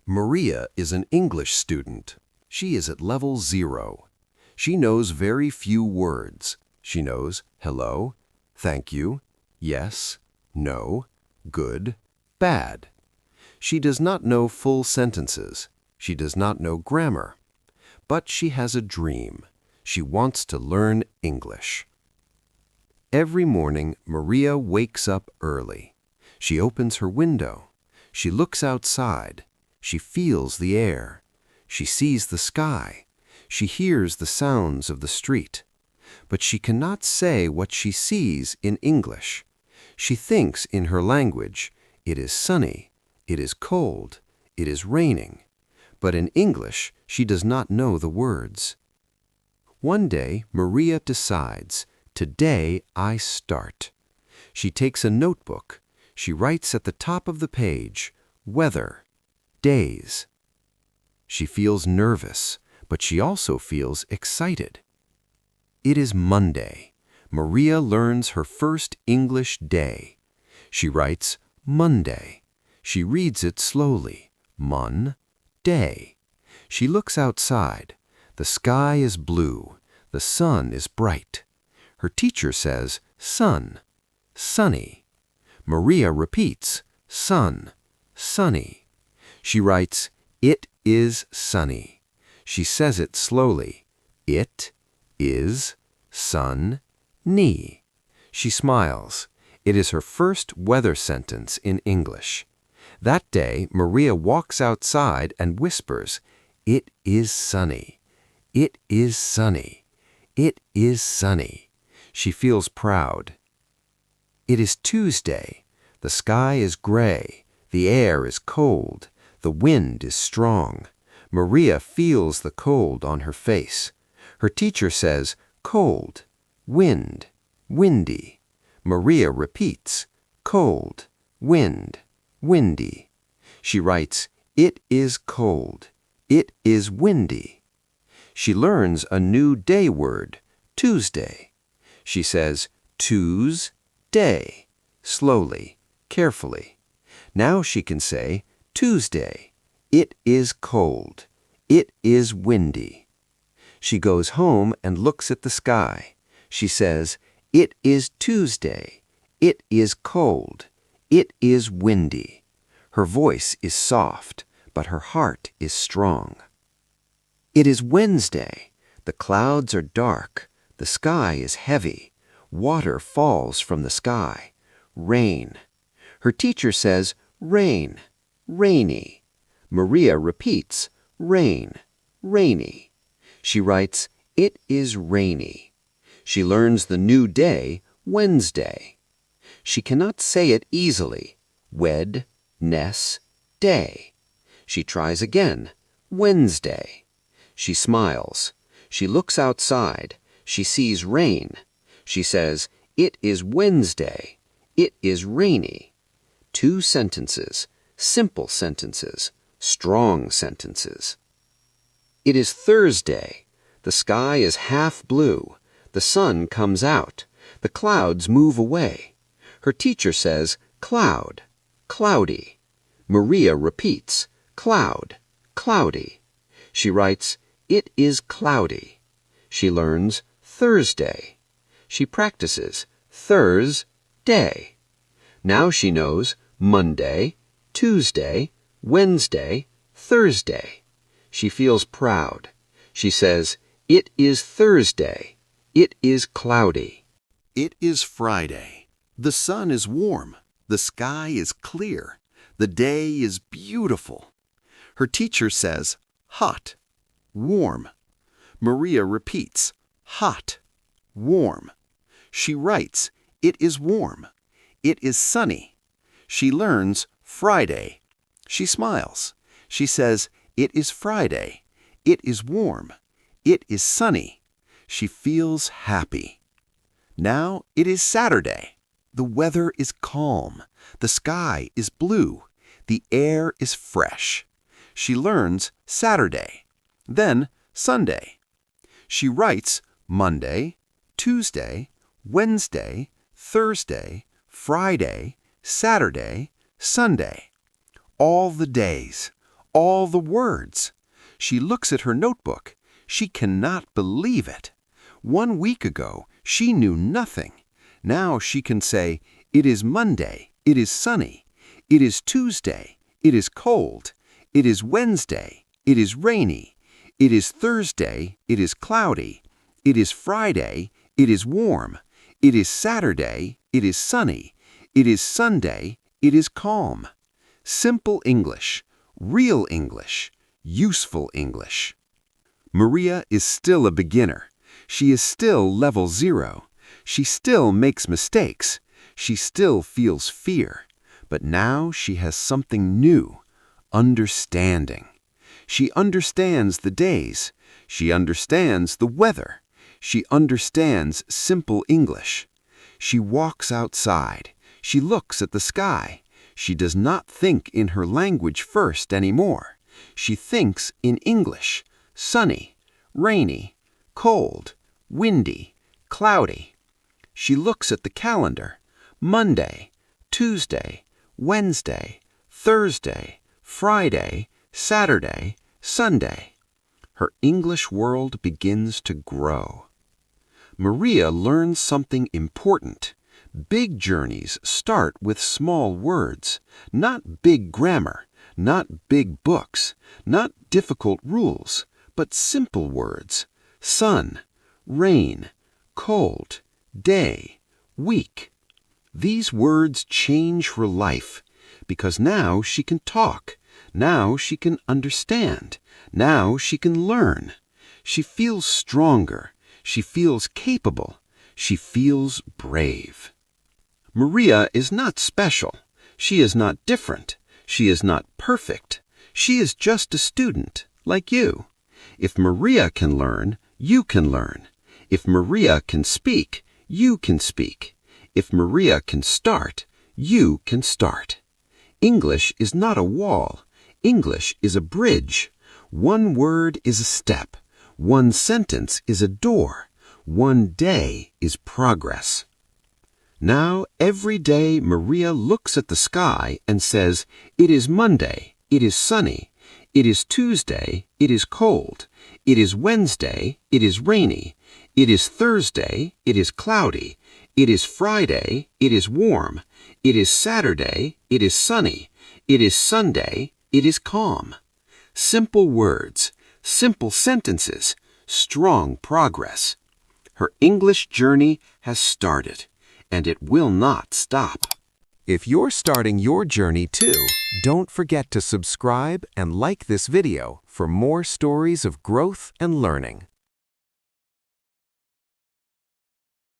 Maria is an English student. She is at level 0. She knows very few words. She knows hello, thank you, yes, no, good, bad. She does not know full sentences. She does not know grammar. But she has a dream. She wants to learn English. Every morning, Maria wakes up early. She opens her window. She looks outside. She feels the air. She sees the sky. She hears the sounds of the street. But she cannot say what she sees in English. She thinks in her language, it is sunny, it is cold, it is raining. But in English, she does not know the words. One day, Maria decides, today I start. She takes a notebook. She writes at the top of the page, weather, days. She feels nervous, but she also feels excited. It is Monday. Maria learns her first English day. She writes Monday. She reads it slowly, day. She looks outside. The sky is blue. The sun is bright. Her teacher says, sun, sunny. Maria repeats, sun, sunny. She writes, it is sunny. She says it slowly. It is sun-ny. She smiles. It is her first weather sentence in English. That day, Maria walks outside and whispers, it is sunny. It is sunny. It is sunny. She feels proud. It is Tuesday. The sky is gray. The air is cold. The wind is strong. Maria feels the cold on her face. Her teacher says, cold, wind, windy. Maria repeats, cold, wind, windy. She writes, it is cold. It is windy. She learns a new day word, Tuesday. She says, Tuesday, slowly, carefully. Now she can say, Tuesday. It is cold. It is windy. She goes home and looks at the sky. She says, it is Tuesday. It is cold. It is windy. Her voice is soft, but her heart is strong. It is Wednesday. The clouds are dark. The sky is heavy. Water falls from the sky. Rain. Her teacher says, rain, rainy. Maria repeats, rain, rainy. She writes, it is rainy. She learns the new day, Wednesday. She cannot say it easily, wed-ness, day. She tries again, Wednesday. She smiles. She looks outside. She sees rain. She says, it is Wednesday. It is rainy. 2 sentences, simple sentences, strong sentences. It is Thursday. The sky is half blue. The sun comes out. The clouds move away. Her teacher says, cloud, cloudy. Maria repeats, cloud, cloudy. She writes, it is cloudy. She learns Thursday. She practices Thursday. Now she knows Monday, Tuesday, Wednesday, Thursday. She feels proud. She says, it is Thursday. It is cloudy. It is Friday. The sun is warm. The sky is clear. The day is beautiful. Her teacher says, hot, warm. Maria repeats, hot, warm. She writes, it is warm. It is sunny. She learns Friday. She smiles. She says, it is Friday. It is warm. It is sunny. She feels happy. Now it is Saturday. The weather is calm. The sky is blue. The air is fresh. She learns Saturday. Then Sunday. She writes Monday, Tuesday, Wednesday, Thursday, Friday, Saturday, Sunday. All the days, all the words. She looks at her notebook. She cannot believe it. 1 week ago, she knew nothing. Now she can say, it is Monday, it is sunny. It is Tuesday, it is cold. It is Wednesday, it is rainy. It is Thursday, it is cloudy. It is Friday, it is warm. It is Saturday, it is sunny. It is Sunday, it is calm. Simple English, real English, useful English. Maria is still a beginner. She is still level 0. She still makes mistakes. She still feels fear. But now she has something new, understanding. She understands the days. She understands the weather. She understands simple English. She walks outside. She looks at the sky. She does not think in her language first anymore. She thinks in English, sunny, rainy, cold, windy, cloudy. She looks at the calendar, Monday, Tuesday, Wednesday, Thursday, Friday, Saturday, Sunday. Her English world begins to grow. Maria learns something important. Big journeys start with small words, not big grammar, not big books, not difficult rules, but simple words. Sun, rain, cold, day, week. These words change her life because now she can talk. Now she can understand. Now she can learn. She feels stronger. She feels capable. She feels brave. Maria is not special. She is not different. She is not perfect. She is just a student, like you. If Maria can learn, you can learn. If Maria can speak, you can speak. If Maria can start, you can start. English is not a wall. English is a bridge. One word is a step. One sentence is a door. One day is progress. Now, every day Maria looks at the sky and says, it is Monday, it is sunny. It is Tuesday, it is cold. It is Wednesday, it is rainy. It is Thursday, it is cloudy. It is Friday, it is warm. It is Saturday, it is sunny. It is Sunday, it is calm. Simple words, simple sentences, strong progress. Her English journey has started, and it will not stop. If you're starting your journey too, don't forget to subscribe and like this video for more stories of growth and learning.